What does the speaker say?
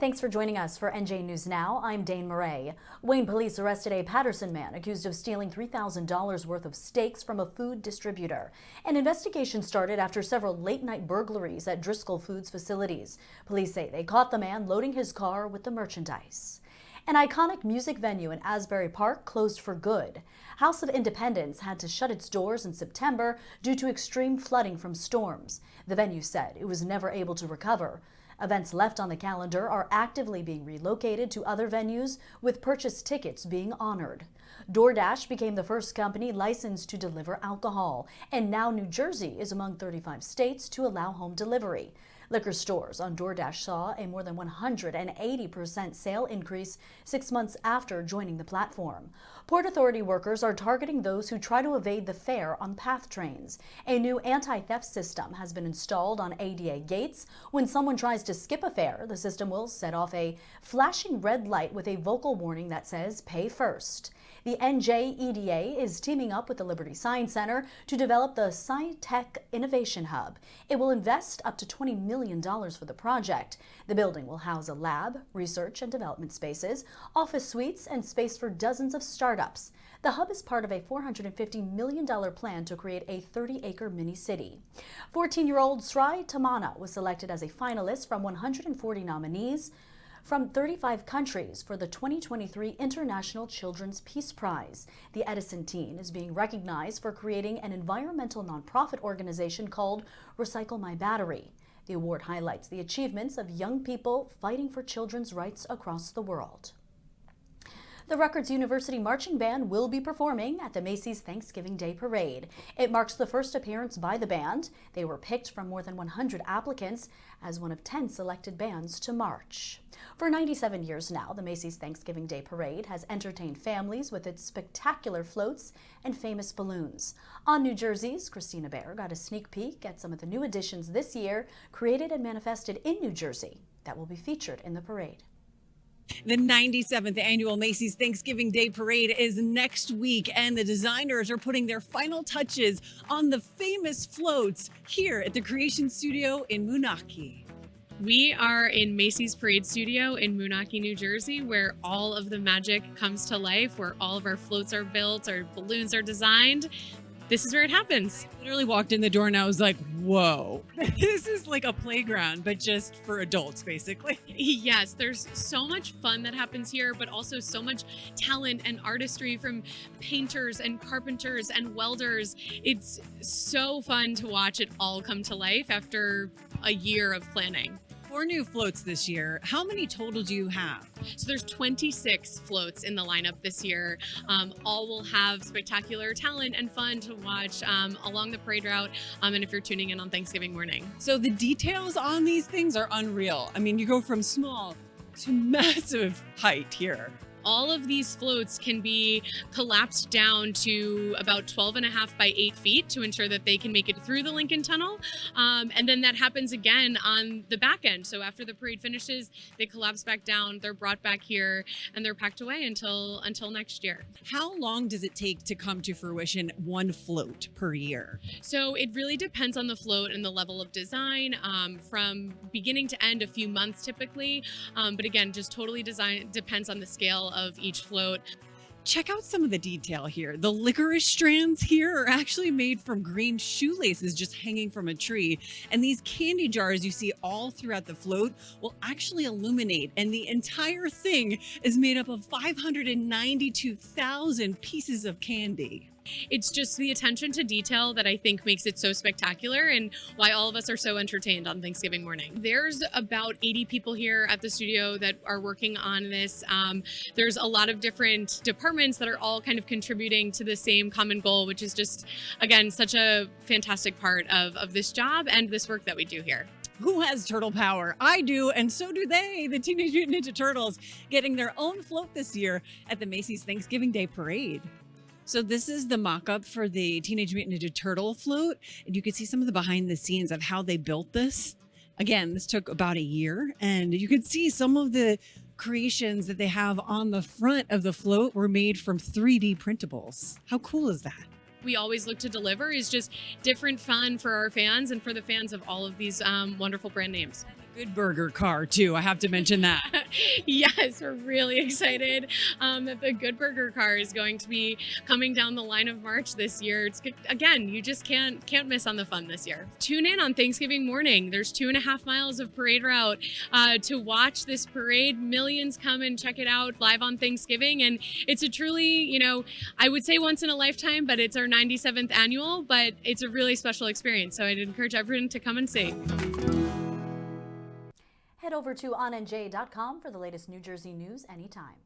Thanks for joining us for NJ News Now. I'm Dane Murray. Wayne police arrested a Paterson man accused of stealing $3,000 worth of steaks from a food distributor. An investigation started after several late-night burglaries at Driscoll Foods facilities. Police say they caught the man loading his car with the merchandise. An iconic music venue in Asbury Park closed for good. House of Independence had to shut its doors in September due to extreme flooding from storms. The venue said it was never able to recover. Events left on the calendar are actively being relocated to other venues, with purchased tickets being honored. DoorDash became the first company licensed to deliver alcohol, and now New Jersey is among 35 states to allow home delivery. Liquor stores on DoorDash saw a more than 180% sale increase 6 months after joining the platform. Port Authority workers are targeting those who try to evade the fare on PATH trains. A new anti-theft system has been installed on ADA gates. When someone tries to skip a fare, the system will set off a flashing red light with a vocal warning that says "Pay first." The ONNJ EDA is teaming up with the Liberty Science Center to develop the Sci-Tech Innovation Hub. It will invest up to $20 million for the project. The building will house a lab, research and development spaces, office suites, and space for dozens of startups. The hub is part of a $450 million plan to create a 30-acre mini-city. 14-year-old Sri Tamana was selected as a finalist from 140 nominees from 35 countries for the 2023 International Children's Peace Prize. The Edison teen is being recognized for creating an environmental nonprofit organization called Recycle My Battery. The award highlights the achievements of young people fighting for children's rights across the world. The Rutgers University Marching Band will be performing at the Macy's Thanksgiving Day Parade. It marks the first appearance by the band. They were picked from more than 100 applicants as one of 10 selected bands to march. For 97 years now, the Macy's Thanksgiving Day Parade has entertained families with its spectacular floats and famous balloons. On New Jersey's Christina Bear got a sneak peek at some of the new additions this year, created and manifested in New Jersey, that will be featured in the parade. The 97th annual Macy's Thanksgiving Day Parade is next week, and the designers are putting their final touches on the famous floats here at the Creation Studio in Moonachie. We are in Macy's Parade Studio in Moonachie, New Jersey, where all of the magic comes to life, where all of our floats are built, our balloons are designed. This is where it happens. I literally walked in the door and I was like, whoa, this is like a playground, but just for adults, basically. Yes, there's so much fun that happens here, but also so much talent and artistry from painters and carpenters and welders. It's so fun to watch it all come to life after a year of planning. 4 new floats this year. How many total do you have? So there's 26 floats in the lineup this year. All will have spectacular talent and fun to watch along the parade route, and if you're tuning in on Thanksgiving morning. So the details on these things are unreal. I mean, you go from small to massive height here. All of these floats can be collapsed down to about 12.5 by 8 feet to ensure that they can make it through the Lincoln Tunnel. And then that happens again on the back end. So after the parade finishes, they collapse back down, they're brought back here, and they're packed away until next year. How long does it take to come to fruition one float per year? So it really depends on the float and the level of design, from beginning to end, a few months typically. But again, just totally depends on the scale of each float. Check out some of the detail here. The licorice strands here are actually made from green shoelaces just hanging from a tree. And these candy jars you see all throughout the float will actually illuminate. And the entire thing is made up of 592,000 pieces of candy. It's just the attention to detail that I think makes it so spectacular and why all of us are so entertained on Thanksgiving morning. There's about 80 people here at the studio that are working on this. There's a lot of different departments that are all kind of contributing to the same common goal, which is just, again, such a fantastic part of this job and this work that we do here. Who has turtle power? I do, and so do they. The Teenage Mutant Ninja Turtles getting their own float this year at the Macy's Thanksgiving Day Parade. So this is the mock-up for the Teenage Mutant Ninja Turtle float, and you can see some of the behind the scenes of how they built this. Again, this took about a year, and you can see some of the creations that they have on the front of the float were made from 3D printables. How cool is that? We always look to deliver is just different fun for our fans and for the fans of all of these wonderful brand names. Good burger car, too. I have to mention that. Yes, we're really excited that the Good Burger car is going to be coming down the line of March this year. It's again, you just can't miss on the fun this year. Tune in on Thanksgiving morning. There's 2.5 miles of parade route to watch this parade. Millions come and check it out live on Thanksgiving, and it's a truly, I would say once in a lifetime, but it's our 97th annual. But it's a really special experience. So I'd encourage everyone to come and see. Head over to ONNJ.com for the latest New Jersey news anytime.